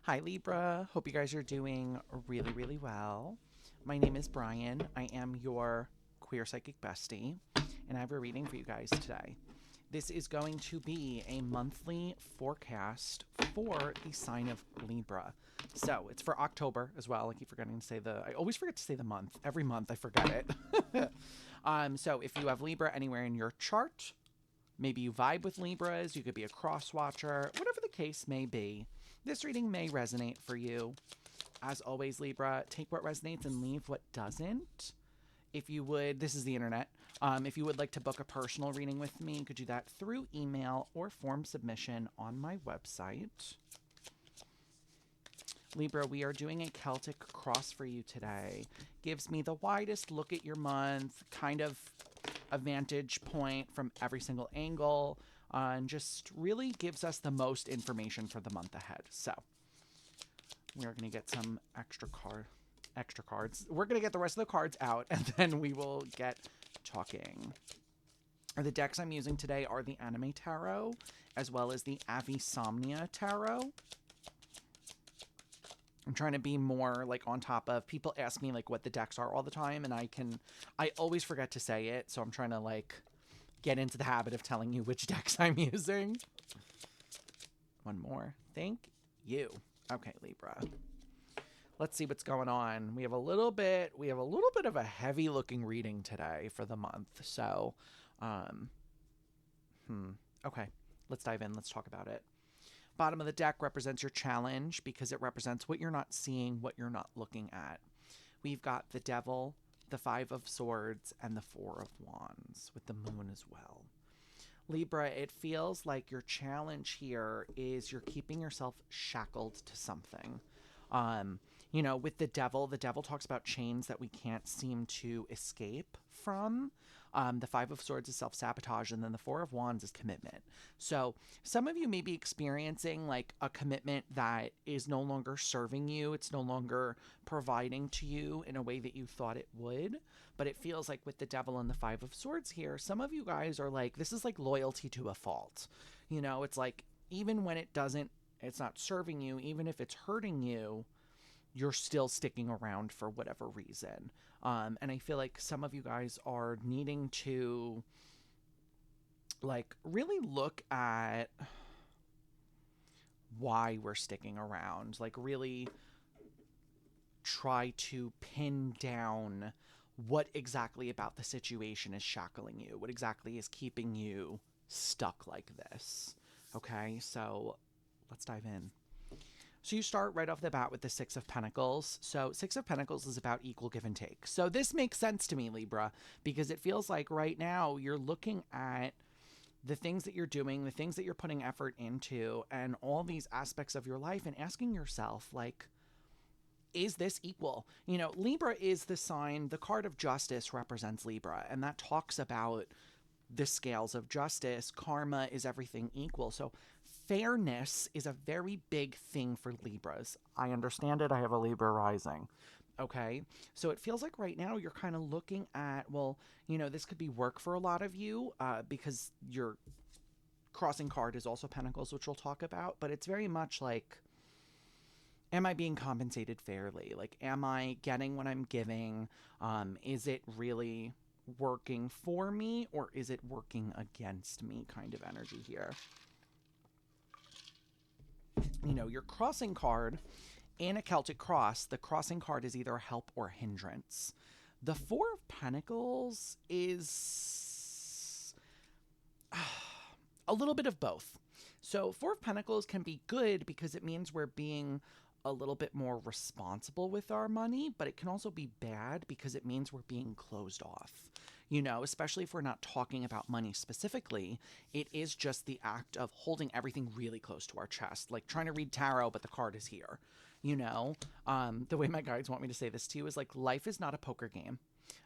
Hi Libra, hope you guys are doing really, really well. My name is Brian. I am your queer psychic bestie, and I have a reading for you guys today. This is going to be a monthly forecast for the sign of Libra. So it's for October as well. I keep forgetting to say I always forget to say the month. Every month I forget it. So if you have Libra anywhere in your chart, maybe you vibe with Libras, you could be a cross watcher, whatever the case may be. This reading may resonate for you. As always, Libra, take what resonates and leave what doesn't. If you would, this is the internet. If you would like to book a personal reading with me, you could do that through email or form submission on my website. Libra, we are doing a Celtic cross for you today. Gives me the widest look at your month, kind of a vantage point from every single angle, and just really gives us the most information for the month ahead. So we are going to get some extra cards. We're going to get the rest of the cards out, and then we will get talking. The decks I'm using today are the Anime Tarot, as well as the Avisomnia Tarot. I'm trying to be more like on top of, people ask me like what the decks are all the time, and I always forget to say it, so I'm trying to like get into the habit of telling you which decks I'm using. One more. Thank you. Okay, Libra. Let's see what's going on. We have a little bit of a heavy looking reading today for the month. So, okay, let's dive in. Let's talk about it. Bottom of the deck represents your challenge because it represents what you're not seeing, what you're not looking at. We've got the Devil, the Five of Swords, and the Four of Wands with the Moon as well. Libra, it feels like your challenge here is you're keeping yourself shackled to something. With the devil talks about chains that we can't seem to escape from. The Five of Swords is self-sabotage, and then the Four of Wands is commitment. So some of you may be experiencing like a commitment that is no longer serving you. It's no longer providing to you in a way that you thought it would. But it feels like with the Devil and the Five of Swords here, some of you guys are like, this is like loyalty to a fault. It's like, even when it's not serving you, even if it's hurting you, you're still sticking around for whatever reason. And I feel like some of you guys are needing to like really look at why we're sticking around, like really try to pin down what exactly about the situation is shackling you, what exactly is keeping you stuck like this. Okay, so let's dive in. So you start right off the bat with the Six of Pentacles. So Six of Pentacles is about equal give and take. So this makes sense to me, Libra, because it feels like right now you're looking at the things that you're doing, the things that you're putting effort into, and all these aspects of your life, and asking yourself, like, is this equal? Libra is the sign, the card of justice represents Libra, and that talks about the scales of justice. Karma is everything equal. So fairness is a very big thing for Libras. I understand it. I have a Libra rising. Okay. So it feels like right now you're kind of looking at, well, this could be work for a lot of you because your crossing card is also Pentacles, which we'll talk about. But it's very much like, am I being compensated fairly? Like, am I getting what I'm giving? Is it really working for me, or is it working against me kind of energy here? Your crossing card in a Celtic cross, the crossing card is either help or hindrance. The Four of Pentacles is a little bit of both. So Four of Pentacles can be good because it means we're being a little bit more responsible with our money, but it can also be bad because it means we're being closed off. Especially if we're not talking about money specifically, it is just the act of holding everything really close to our chest, like trying to read tarot, but the card is here. The way my guides want me to say this to you is like, life is not a poker game.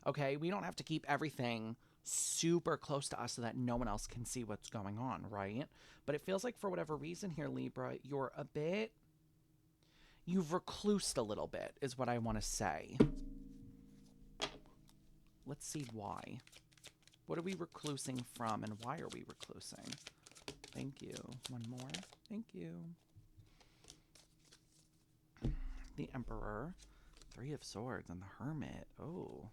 Okay. We don't have to keep everything super close to us so that no one else can see what's going on. Right. But it feels like for whatever reason here, Libra, you've reclused a little bit is what I want to say. Let's see why. What are we reclusing from, and why are we reclusing? Thank you. One more. Thank you. the Emperor, Three of Swords, and the Hermit. Oh.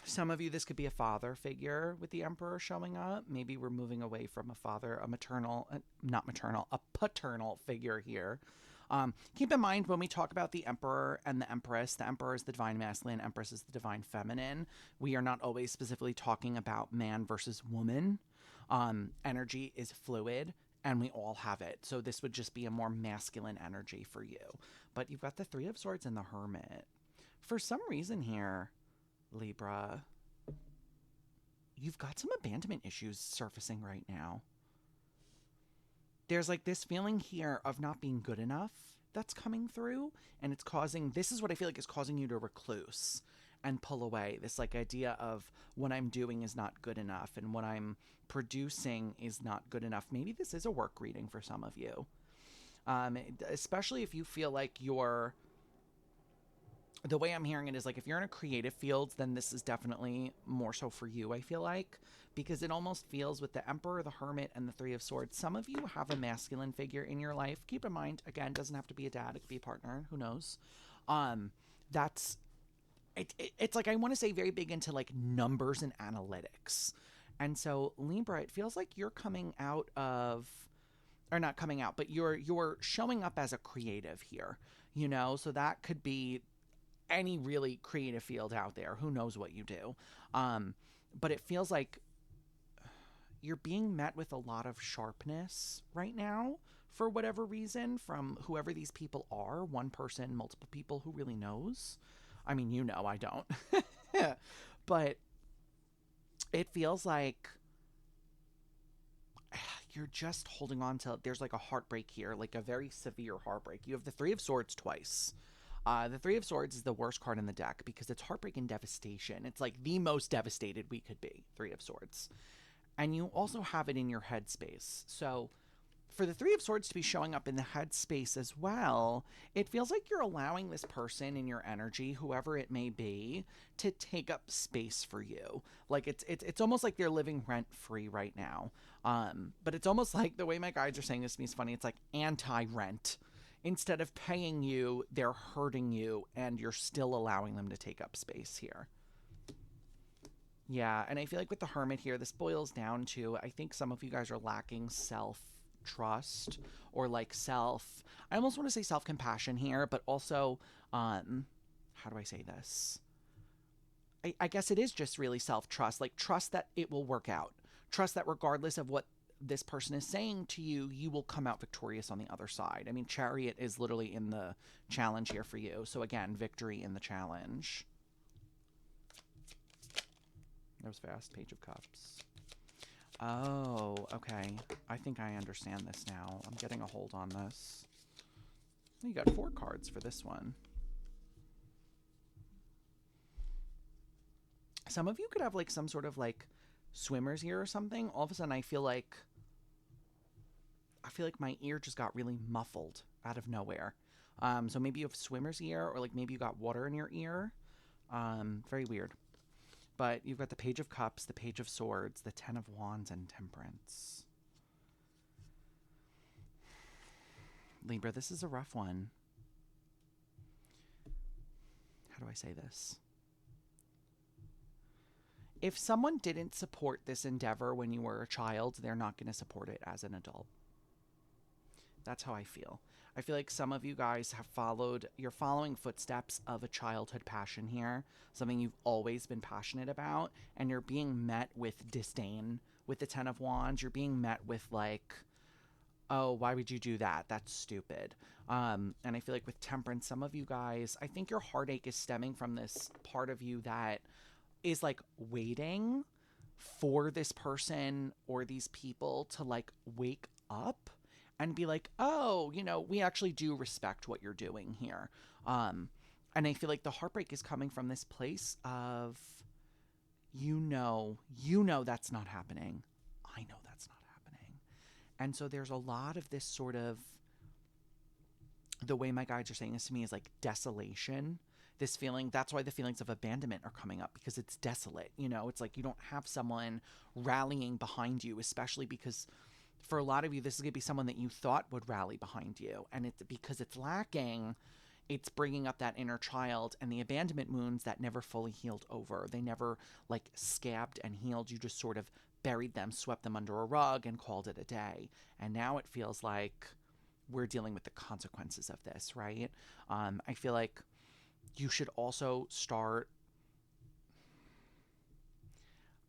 Some of you, this could be a father figure with the Emperor showing up. Maybe we're moving away from a father, a maternal, not maternal, a paternal figure here. Keep in mind when we talk about the Emperor and the Empress is the divine masculine, Empress is the divine feminine. We are not always specifically talking about man versus woman. Energy is fluid, and we all have it. So this would just be a more masculine energy for you. But you've got the Three of Swords and the Hermit. For some reason here, Libra, you've got some abandonment issues surfacing right now. There's like this feeling here of not being good enough that's coming through, and it's causing, this is what I feel like is causing you to recluse and pull away. This like idea of what I'm doing is not good enough and what I'm producing is not good enough. Maybe this is a work reading for some of you. Especially if you feel like you're, the way I'm hearing it is like if you're in a creative field, then this is definitely more so for you, I feel like, because it almost feels with the Emperor, the Hermit, and the Three of Swords, some of you have a masculine figure in your life. Keep in mind, again, doesn't have to be a dad, it could be a partner, who knows. That's, it's like, I want to say very big into like numbers and analytics. And so Libra, it feels like you're coming out of, or not coming out, but you're showing up as a creative here, you know? So that could be any really creative field out there. Who knows what you do? But it feels like you're being met with a lot of sharpness right now for whatever reason from whoever these people are. One person, multiple people, who really knows? I mean, you know, I don't. But it feels like you're just holding on to, there's like a heartbreak here, like a very severe heartbreak. You have the Three of Swords twice. The Three of Swords is the worst card in the deck because it's heartbreak and devastation. It's like the most devastated we could be, Three of Swords. And you also have it in your headspace. So for the Three of Swords to be showing up in the headspace as well, it feels like you're allowing this person in your energy, whoever it may be, to take up space for you. Like it's almost like they're living rent-free right now. But it's almost like, the way my guides are saying this to me is funny, it's like anti-rent. Instead of paying you, they're hurting you, and you're still allowing them to take up space here. Yeah, and I feel like with the Hermit here, this boils down to, I think some of you guys are lacking self-trust, or like I almost want to say self-compassion here, but also, how do I say this? I guess it is just really self-trust, like trust that it will work out. Trust that regardless of what this person is saying to you, you will come out victorious on the other side. I mean, Chariot is literally in the challenge here for you. So again, victory in the challenge. That was fast. Page of Cups. Oh, okay. I think I understand this now. I'm getting a hold on this. You got 4 cards for this one. Some of you could have like some sort of like swimmers here or something. All of a sudden I feel like my ear just got really muffled out of nowhere. So maybe you have swimmer's ear, or like maybe you got water in your ear. Very weird. But you've got the Page of Cups, the Page of Swords, the Ten of Wands, and Temperance. Libra, this is a rough one. How do I say this? If someone didn't support this endeavor when you were a child, they're not going to support it as an adult. That's how I feel. I feel like some of you guys you're following footsteps of a childhood passion here, something you've always been passionate about, and you're being met with disdain with the Ten of Wands. You're being met with like, oh, why would you do that? That's stupid. And I feel like with Temperance, some of you guys, I think your heartache is stemming from this part of you that is like waiting for this person or these people to like wake up and be like, oh, you know, we actually do respect what you're doing here. And I feel like the heartbreak is coming from this place of, you know that's not happening. I know that's not happening. And so there's a lot of this sort of, the way my guides are saying this to me is like desolation. This feeling, that's why the feelings of abandonment are coming up, because it's desolate. You know, it's like you don't have someone rallying behind you, especially because For a lot of you, this is going to be someone that you thought would rally behind you. And it's because it's lacking, it's bringing up that inner child and the abandonment wounds that never fully healed over. They never like scabbed and healed. You just sort of buried them, swept them under a rug, and called it a day. And now it feels like we're dealing with the consequences of this, right? I feel like you should also start.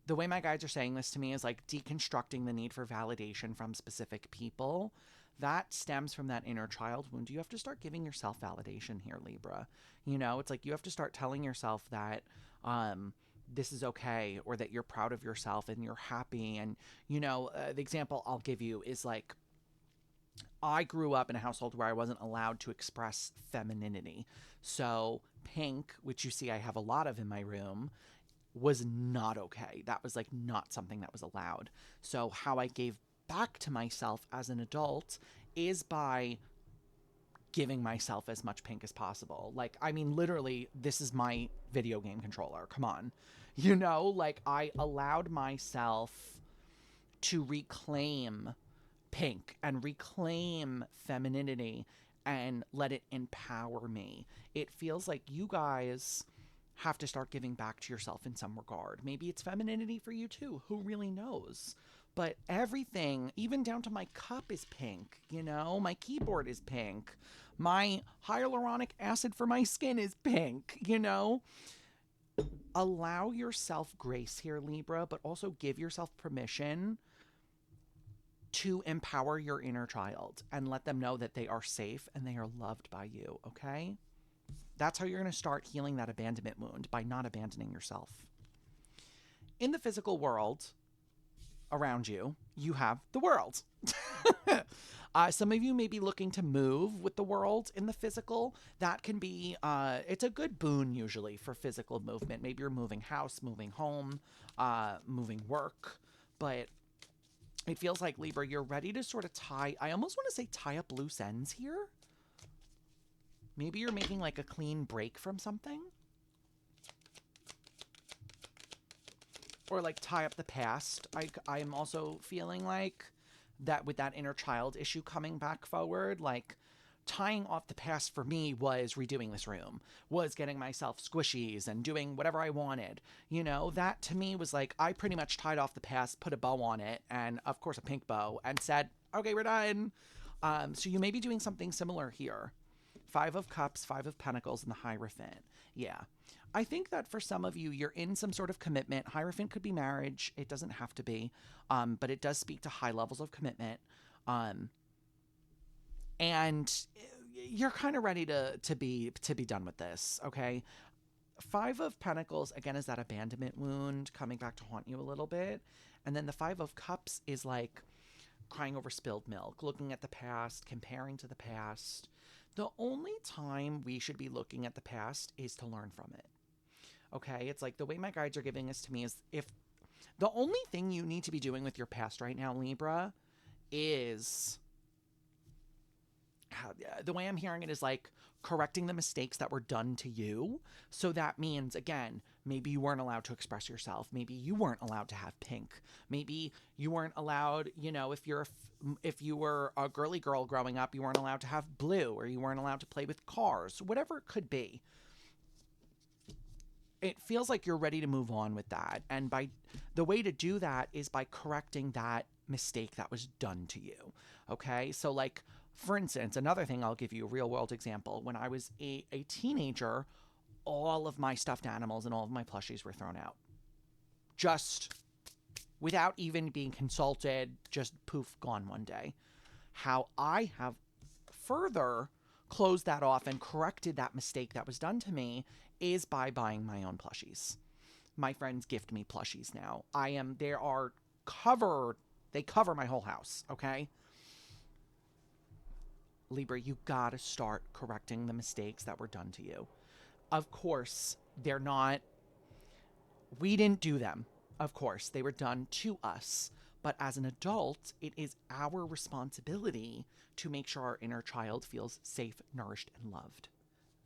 The way my guides are saying this to me is like deconstructing the need for validation from specific people. That stems from that inner child wound. You have to start giving yourself validation here, Libra. You know, it's like you have to start telling yourself that this is okay, or that you're proud of yourself and you're happy. And, you know, the example I'll give you is like, I grew up in a household where I wasn't allowed to express femininity. So pink, which you see I have a lot of in my room, was not okay. That was like not something that was allowed. So how I gave back to myself as an adult is by giving myself as much pink as possible. Like, I mean, literally, this is my video game controller. Come on. You know, like I allowed myself to reclaim pink and reclaim femininity and let it empower me. It feels like you guys have to start giving back to yourself in some regard. Maybe it's femininity for you too. Who really knows? But everything, even down to my cup, is pink. You know, my keyboard is pink. My hyaluronic acid for my skin is pink. You know, allow yourself grace here, Libra, but also give yourself permission to empower your inner child and let them know that they are safe and they are loved by you. Okay? That's how you're going to start healing that abandonment wound, by not abandoning yourself. In the physical world around you, you have the world. Some of you may be looking to move with the world in the physical. That can be, it's a good boon usually for physical movement. Maybe you're moving house, moving home, moving work. But it feels like, Libra, you're ready to sort of I almost want to say tie up loose ends here. Maybe you're making like a clean break from something. Or like tie up the past. I am also feeling like that with that inner child issue coming back forward, like tying off the past for me was redoing this room, was getting myself squishies and doing whatever I wanted. You know, that to me was like, I pretty much tied off the past, put a bow on it, and of course a pink bow, and said, okay, we're done. So you may be doing something similar here. 5 of Cups, 5 of Pentacles, and the Hierophant. Yeah. I think that for some of you, you're in some sort of commitment. Hierophant could be marriage. It doesn't have to be. But it does speak to high levels of commitment. And you're kind of ready to be done with this, okay? 5 of Pentacles, again, is that abandonment wound coming back to haunt you a little bit. And then the 5 of Cups is like crying over spilled milk, looking at the past, comparing to the past. The only time we should be looking at the past is to learn from it. Okay? It's like the way my guides are giving this to me is, if the only thing you need to be doing with your past right now, Libra, is, the way I'm hearing it is like correcting the mistakes that were done to you. So that means, again, maybe you weren't allowed to express yourself. Maybe you weren't allowed to have pink. Maybe you weren't allowed, you know, if you were a girly girl growing up, you weren't allowed to have blue, or you weren't allowed to play with cars, whatever it could be. It feels like you're ready to move on with that. And by the way to do that is by correcting that mistake that was done to you. Okay? So like, for instance, another thing, I'll give you a real world example. When I was a teenager, all of my stuffed animals and all of my plushies were thrown out. Just without even being consulted, just poof, gone one day. How I have further closed that off and corrected that mistake that was done to me is by buying my own plushies. My friends gift me plushies now. They cover my whole house, okay? Libra, you gotta start correcting the mistakes that were done to you. Of course, we didn't do them. Of course, they were done to us. But as an adult, it is our responsibility to make sure our inner child feels safe, nourished, and loved.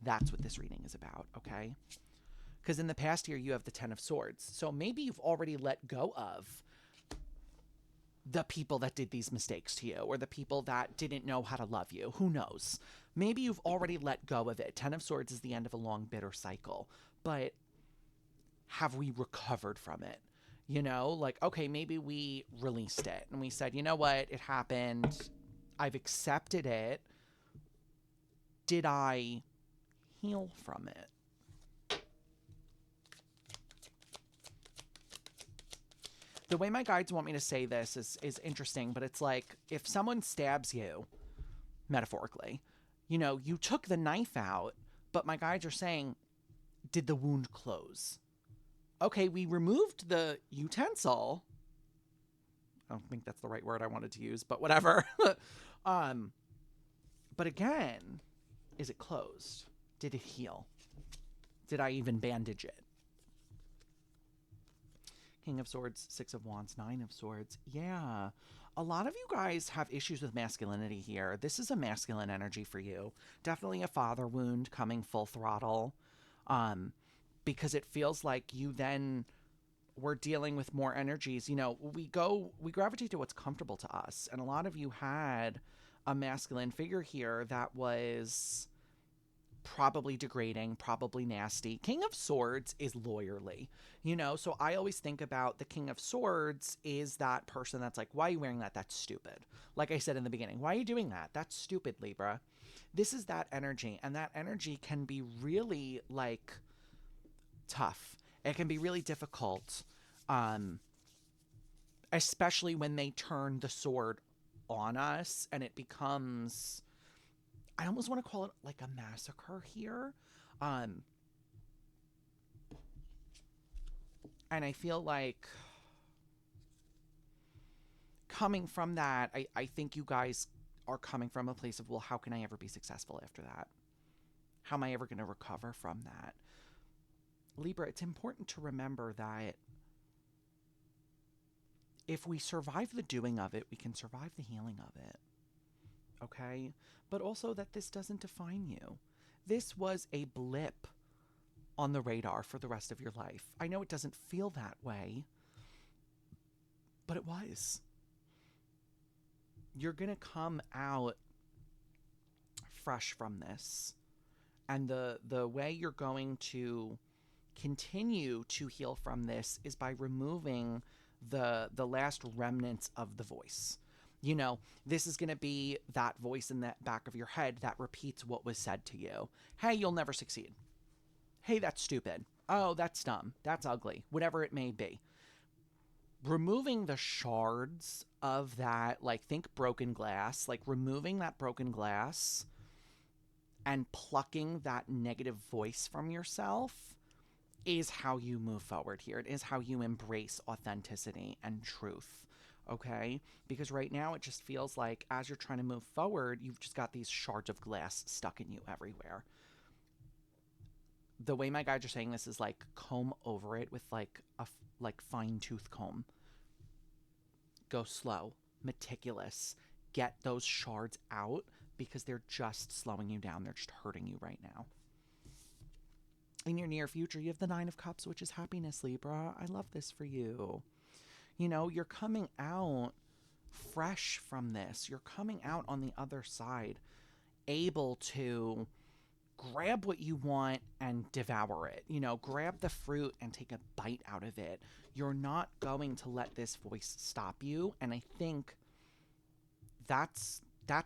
That's what this reading is about, okay? Because in the past year, you have the 10 of Swords. So maybe you've already let go of the people that did these mistakes to you, or the people that didn't know how to love you. Who knows? Maybe you've already let go of it. 10 of Swords is the end of a long, bitter cycle. But have we recovered from it? You know, like, okay, maybe we released it and we said, you know what? It happened. I've accepted it. Did I heal from it? The way my guides want me to say this is interesting, but it's like if someone stabs you, metaphorically, you know, you took the knife out, but my guides are saying, did the wound close? Okay, we removed the utensil. I don't think that's the right word I wanted to use, but whatever. But again, is it closed? Did it heal? Did I even bandage it? King of Swords, Six of Wands, Nine of Swords. Yeah. A lot of you guys have issues with masculinity here. This is a masculine energy for you. Definitely a father wound coming full throttle. Because it feels like you then were dealing with more energies. You know, we gravitate to what's comfortable to us. And a lot of you had a masculine figure here that was probably degrading, probably nasty. King of Swords is lawyerly, you know, so I always think about the King of Swords is that person that's like, why are you wearing that? That's stupid. Like I said in the beginning, why are you doing that? That's stupid, Libra. This is that energy, and that energy can be really like tough. It can be really difficult, especially when they turn the sword on us and it becomes, I almost want to call it like a massacre here. And I feel like coming from that, I think you guys are coming from a place of, well, how can I ever be successful after that? How am I ever going to recover from that? Libra, it's important to remember that if we survive the doing of it, we can survive the healing of it. Okay? But also that this doesn't define you. This was a blip on the radar for the rest of your life. I know it doesn't feel that way, but it was. You're going to come out fresh from this. And the way you're going to continue to heal from this is by removing the last remnants of the voice. You know, this is going to be that voice in the back of your head that repeats what was said to you. Hey, you'll never succeed. Hey, that's stupid. Oh, that's dumb. That's ugly. Whatever it may be. Removing the shards of that, like think broken glass, like removing that broken glass and plucking that negative voice from yourself is how you move forward here. It is how you embrace authenticity and truth. Okay? Because right now it just feels like as you're trying to move forward, you've just got these shards of glass stuck in you everywhere. The way my guides are saying this is like comb over it with like a fine tooth comb. Go slow, meticulous. Get those shards out because they're just slowing you down. They're just hurting you right now. In your near future, you have the Nine of Cups, which is happiness, Libra. I love this for you. You know, you're coming out fresh from this. You're coming out on the other side, able to grab what you want and devour it. You know, grab the fruit and take a bite out of it. You're not going to let this voice stop you. And I think that's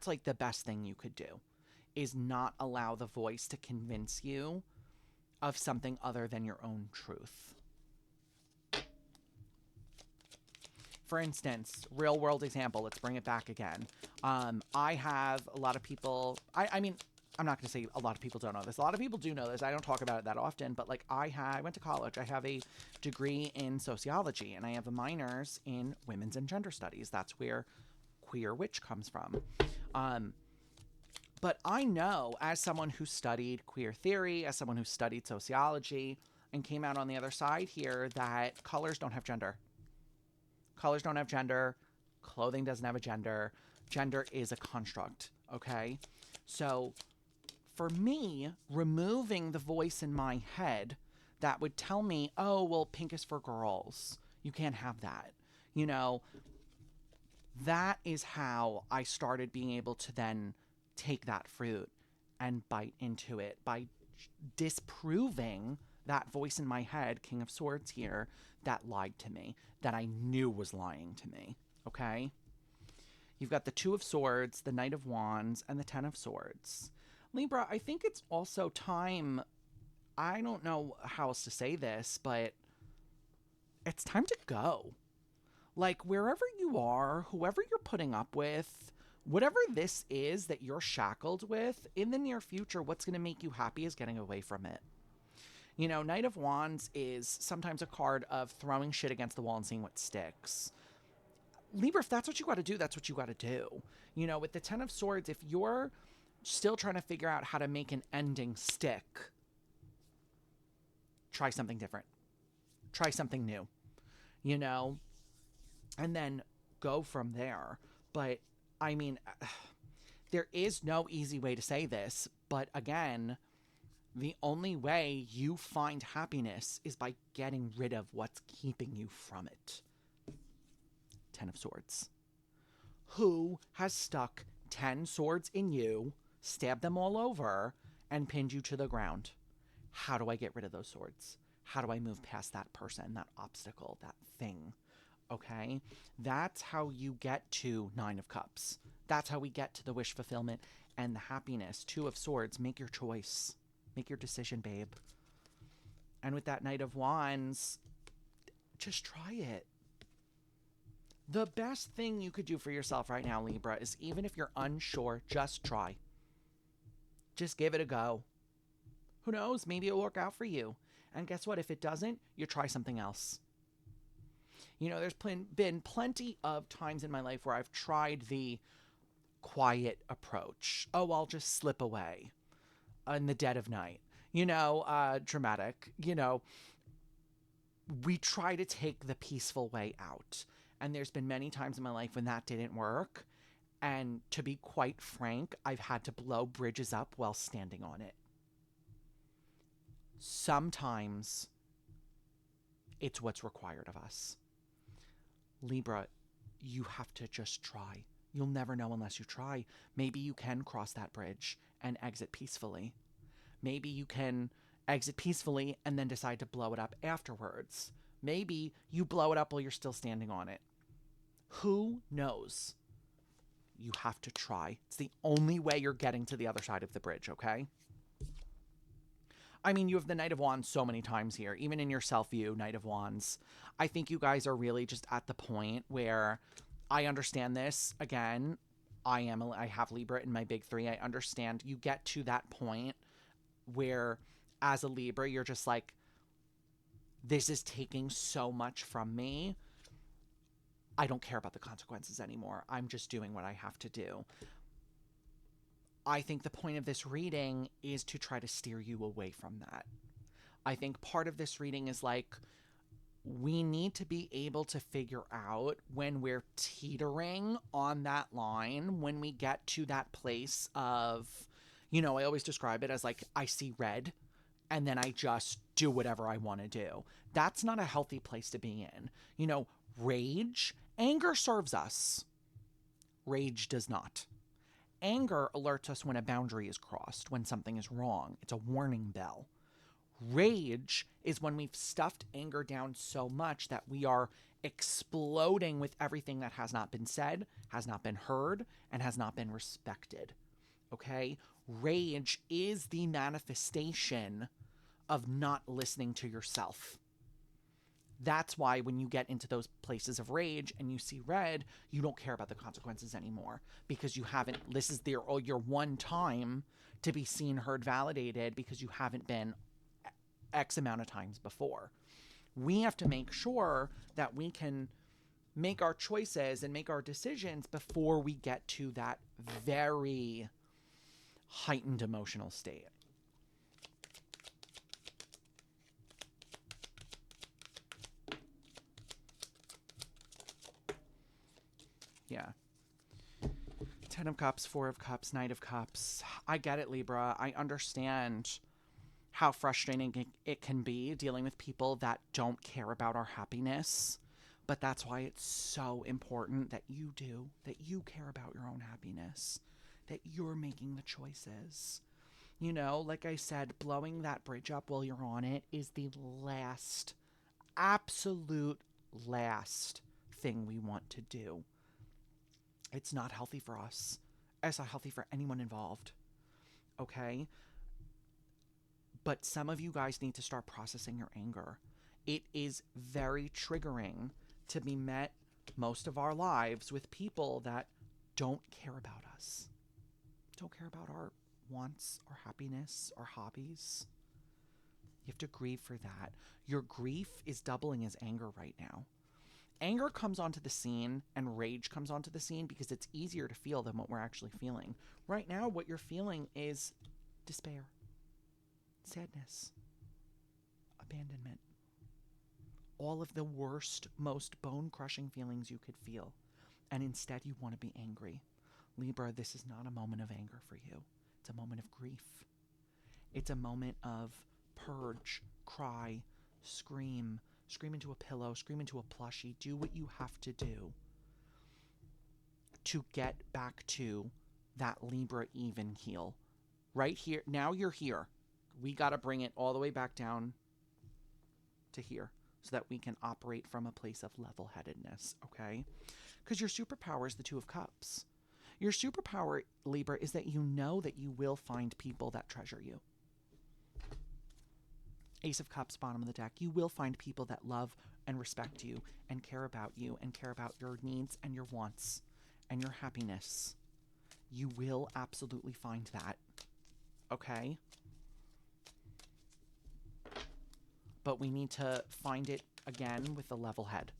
like the best thing you could do, is not allow the voice to convince you of something other than your own truth. For instance, real world example, let's bring it back again. I have a lot of people, I mean, I'm not going to say a lot of people don't know this. A lot of people do know this. I don't talk about it that often, but like I went to college. I have a degree in sociology and I have a minors in women's and gender studies. That's where queer witch comes from. But I know, as someone who studied queer theory, as someone who studied sociology, and came out on the other side here, that colors don't have gender. Colors don't have gender. Clothing doesn't have a gender. Gender is a construct, okay? So for me, removing the voice in my head that would tell me, oh, well, pink is for girls. You can't have that. You know, That is how I started being able to then take that fruit and bite into it by disproving that voice in my head, King of Swords here, that lied to me, that I knew was lying to me. Okay? You've got the Two of Swords, the Knight of Wands, and the Ten of Swords. Libra, I think it's also time. I don't know how else to say this, but it's time to go. Like, wherever you are, whoever you're putting up with, whatever this is that you're shackled with, in the near future, what's going to make you happy is getting away from it. You know, Knight of Wands is sometimes a card of throwing shit against the wall and seeing what sticks. Libra, if that's what you got to do, that's what you got to do. You know, with the Ten of Swords, if you're still trying to figure out how to make an ending stick, try something different. Try something new. You know? And then go from there. But, I mean, there is no easy way to say this, but again, the only way you find happiness is by getting rid of what's keeping you from it. Ten of Swords. Who has stuck 10 swords in you, stabbed them all over, and pinned you to the ground? How do I get rid of those swords? How do I move past that person, that obstacle, that thing? Okay? That's how you get to Nine of Cups. That's how we get to the wish fulfillment and the happiness. Two of Swords. Make your choice. Make your decision, babe. And with that Knight of Wands, just try it. The best thing you could do for yourself right now, Libra, is even if you're unsure, just try. Just give it a go. Who knows? Maybe it'll work out for you. And guess what? If it doesn't, you try something else. You know, there's been plenty of times in my life where I've tried the quiet approach. Oh, I'll just slip away in the dead of night. You know, dramatic. You know, we try to take the peaceful way out. And there's been many times in my life when that didn't work. And to be quite frank, I've had to blow bridges up while standing on it. Sometimes it's what's required of us. Libra, you have to just try. You'll never know unless you try. Maybe you can cross that bridge and exit peacefully. Maybe you can exit peacefully and then decide to blow it up afterwards. Maybe you blow it up while you're still standing on it. Who knows? You have to try. It's the only way you're getting to the other side of the bridge, okay? I mean, you have the Knight of Wands so many times here, even in your self-view, Knight of Wands. I think you guys are really just at the point where I understand this. Again, I have Libra in my big three. I understand you get to that point where as a Libra, you're just like, this is taking so much from me. I don't care about the consequences anymore. I'm just doing what I have to do. I think the point of this reading is to try to steer you away from that. I think part of this reading is like, we need to be able to figure out when we're teetering on that line, when we get to that place of, you know, I always describe it as like, I see red and then I just do whatever I want to do. That's not a healthy place to be in. You know, rage, anger serves us. Rage does not. Anger alerts us when a boundary is crossed, when something is wrong. It's a warning bell. Rage is when we've stuffed anger down so much that we are exploding with everything that has not been said, has not been heard, and has not been respected. Okay? Rage is the manifestation of not listening to yourself. That's why when you get into those places of rage and you see red, you don't care about the consequences anymore because you haven't, this is your one time to be seen, heard, validated because you haven't been X amount of times before. We have to make sure that we can make our choices and make our decisions before we get to that very heightened emotional state. Yeah. Ten of Cups, Four of Cups, Knight of Cups. I get it, Libra. I understand how frustrating it can be dealing with people that don't care about our happiness. But that's why it's so important that you care about your own happiness, that you're making the choices. You know, like I said, blowing that bridge up while you're on it is the last, absolute last thing we want to do. It's not healthy for us. It's not healthy for anyone involved. Okay? But some of you guys need to start processing your anger. It is very triggering to be met most of our lives with people that don't care about us, don't care about our wants, our happiness, our hobbies. You have to grieve for that. Your grief is doubling as anger right now. Anger comes onto the scene and rage comes onto the scene because it's easier to feel than what we're actually feeling. Right now, what you're feeling is despair, sadness, abandonment. All of the worst, most bone-crushing feelings you could feel. And instead you want to be angry. Libra, this is not a moment of anger for you. It's a moment of grief. It's a moment of purge, cry, scream into a pillow, scream into a plushie. Do what you have to do to get back to that Libra even keel. Right here. Now you're here. We got to bring it all the way back down to here so that we can operate from a place of level-headedness, okay? Because your superpower is the Two of Cups. Your superpower, Libra, is that you know that you will find people that treasure you. Ace of Cups, bottom of the deck. You will find people that love and respect you and care about you and care about your needs and your wants and your happiness. You will absolutely find that, okay? But we need to find it again with a level head.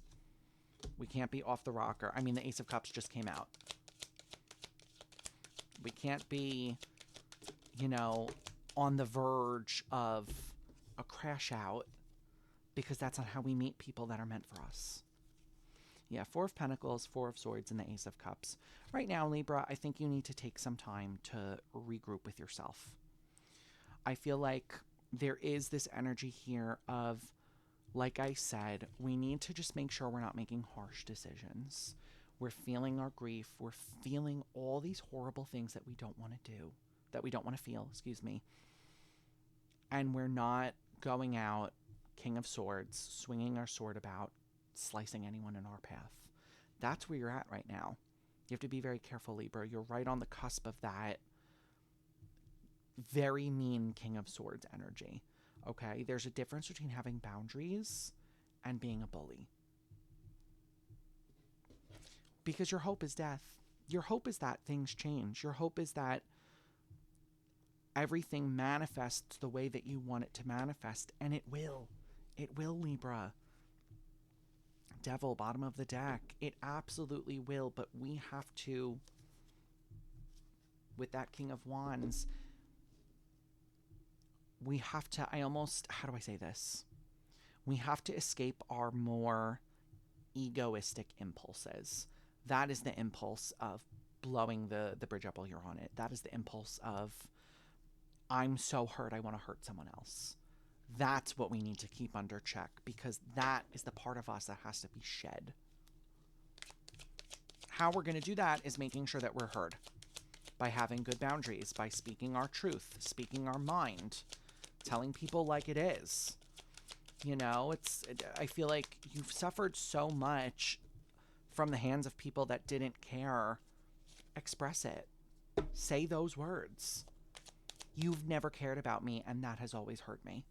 We can't be off the rocker. I mean, the Ace of Cups just came out. We can't be, you know, on the verge of a crash out because that's not how we meet people that are meant for us. Yeah, Four of Pentacles, Four of Swords, and the Ace of Cups. Right now, Libra, I think you need to take some time to regroup with yourself. I feel like there is this energy here of, like I said, we need to just make sure we're not making harsh decisions. We're feeling our grief. We're feeling all these horrible things that we don't want to do, that we don't want to feel, excuse me. And we're not going out, King of Swords, swinging our sword about, slicing anyone in our path. That's where you're at right now. You have to be very careful, Libra. You're right on the cusp of that very mean King of Swords energy. Okay? There's a difference between having boundaries and being a bully. Because your hope is death. Your hope is that things change. Your hope is that everything manifests the way that you want it to manifest. And it will. It will, Libra. Devil, bottom of the deck. It absolutely will. But we have to, with that King of Wands, we have to, how do I say this? We have to escape our more egoistic impulses. That is the impulse of blowing the bridge up while you're on it. That is the impulse of, I'm so hurt, I want to hurt someone else. That's what we need to keep under check, because that is the part of us that has to be shed. How we're going to do that is making sure that we're heard. By having good boundaries, by speaking our truth, speaking our mind, telling people like it is. You know, I feel like you've suffered so much from the hands of people that didn't care. Express it. Say those words. You've never cared about me, and that has always hurt me.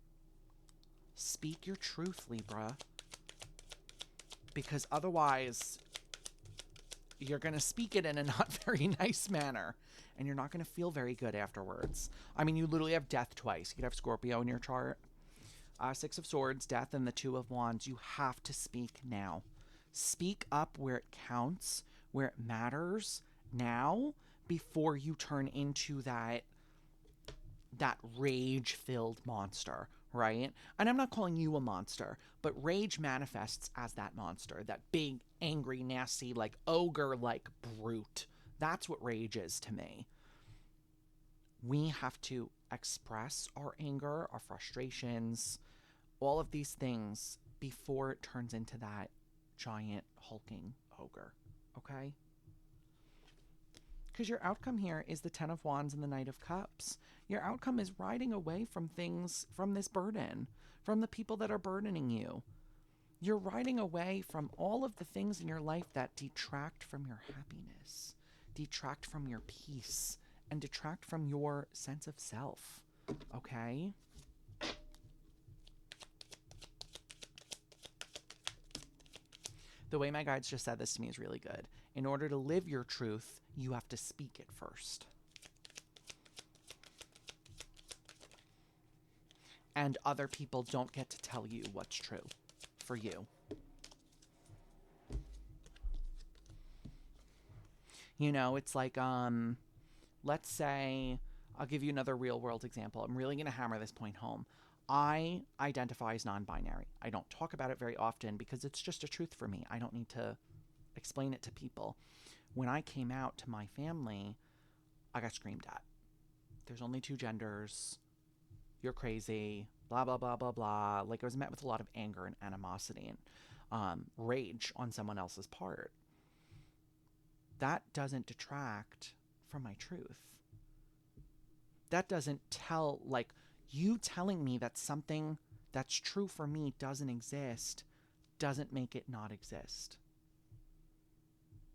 Speak your truth, Libra. Because otherwise, you're going to speak it in a not very nice manner. And you're not going to feel very good afterwards. I mean, you literally have death twice. You could have Scorpio in your chart. Six of Swords, death, and the Two of Wands. You have to speak now. Speak up where it counts, where it matters now, before you turn into that rage-filled monster, right? And I'm not calling you a monster, but rage manifests as that monster, that big, angry, nasty, like ogre-like brute. That's what rage is to me. We have to express our anger, our frustrations, all of these things before it turns into that giant hulking ogre, okay? Because your outcome here is the Ten of Wands and the Knight of Cups. Your outcome is riding away from things, from this burden, from the people that are burdening you. You're riding away from all of the things in your life that detract from your happiness, detract from your peace, and detract from your sense of self, okay? The way my guides just said this to me is really good. In order to live your truth, you have to speak it first. And other people don't get to tell you what's true for you. You know, it's like, let's say, I'll give you another real world example. I'm really going to hammer this point home. I identify as non-binary. I don't talk about it very often because it's just a truth for me. I don't need to explain it to people. When I came out to my family, I got screamed at. There's only 2 genders. You're crazy. Blah, blah, blah, blah, blah. Like, I was met with a lot of anger and animosity and rage on someone else's part. That doesn't detract from my truth. That doesn't tell, like, you telling me that something that's true for me doesn't exist doesn't make it not exist.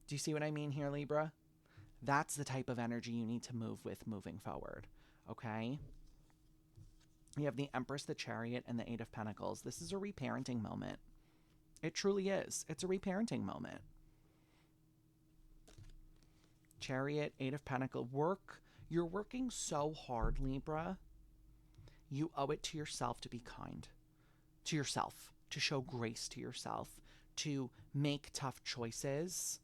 Do you see what I mean here, Libra? That's the type of energy you need to move with moving forward, okay? You have the Empress, the Chariot, and the Eight of Pentacles. This is a reparenting moment. It truly is. It's a reparenting moment. Chariot, Eight of Pentacles. You're working so hard, Libra. You owe it to yourself to be kind to yourself, to show grace to yourself, to make tough choices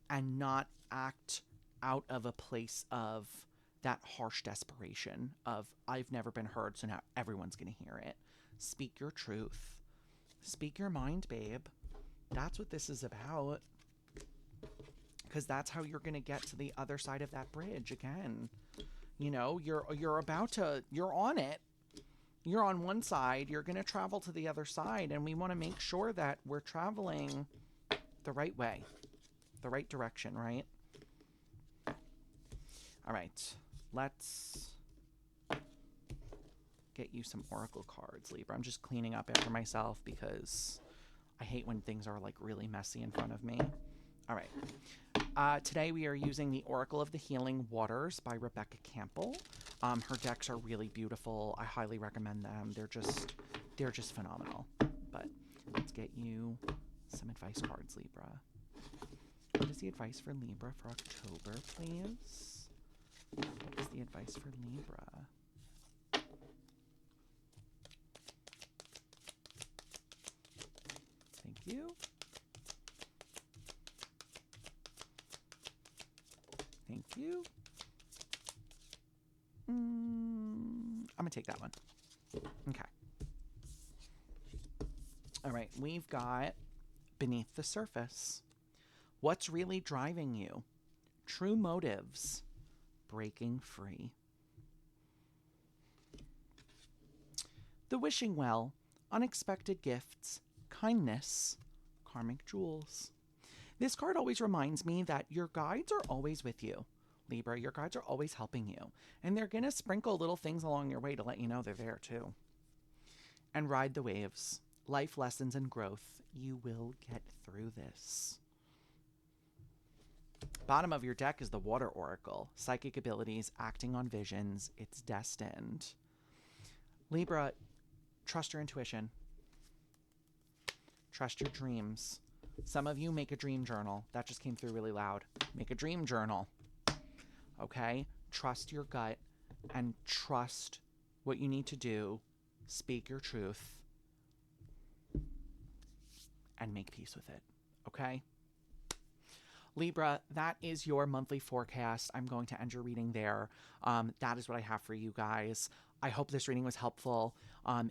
and not act out of a place of that harsh desperation of, I've never been heard, so now everyone's going to hear it. Speak your truth. Speak your mind, babe. That's what this is about. Because that's how you're going to get to the other side of that bridge again. You know, you're on it. You're on one side. You're going to travel to the other side. And we want to make sure that we're traveling the right way. The right direction, right? All right. Let's get you some oracle cards, Libra. I'm just cleaning up after myself because I hate when things are like really messy in front of me. All right. Today we are using the Oracle of the Healing Waters by Rebecca Campbell. Her decks are really beautiful. I highly recommend them. They're just phenomenal. But let's get you some advice cards, Libra. What is the advice for Libra for October, please? What is the advice for Libra? Thank you. Thank you. I'm going to take that one. Okay. All right. We've got Beneath the Surface. What's really driving you? True motives. Breaking free. The Wishing Well. Unexpected gifts. Kindness. Karmic jewels. This card always reminds me that your guides are always with you. Libra, your guides are always helping you. And they're going to sprinkle little things along your way to let you know they're there too. And ride the waves. Life lessons and growth. You will get through this. Bottom of your deck is the Water Oracle. Psychic abilities, acting on visions. It's destined. Libra, trust your intuition. Trust your dreams. Some of you make a dream journal. That just came through really loud. Make a dream journal. Okay? Trust your gut and trust what you need to do. Speak your truth and make peace with it. Okay? Libra, that is your monthly forecast. I'm going to end your reading there. That is what I have for you guys. I hope this reading was helpful.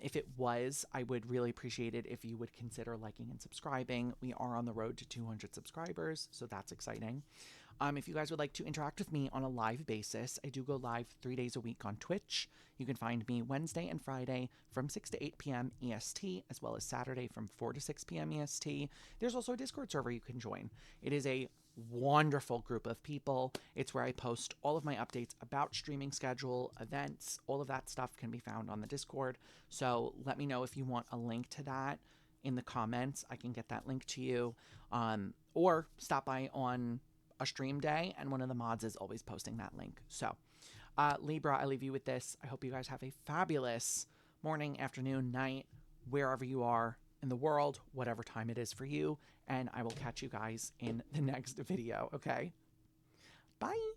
If it was, I would really appreciate it if you would consider liking and subscribing. We are on the road to 200 subscribers, so that's exciting. If you guys would like to interact with me on a live basis, I do go live 3 days a week on Twitch. You can find me Wednesday and Friday from 6 to 8 p.m. EST, as well as Saturday from 4 to 6 p.m. EST. There's also a Discord server you can join. It is a wonderful group of people. It's where I post all of my updates about streaming schedule, events, all of that stuff can be found on the Discord. So let me know if you want a link to that in the comments. I can get that link to you. Or stop by on a stream day, and one of the mods is always posting that link. So, Libra, I leave you with this. I hope you guys have a fabulous morning, afternoon, night, wherever you are in the world, whatever time it is for you, and I will catch you guys in the next video, okay? Bye!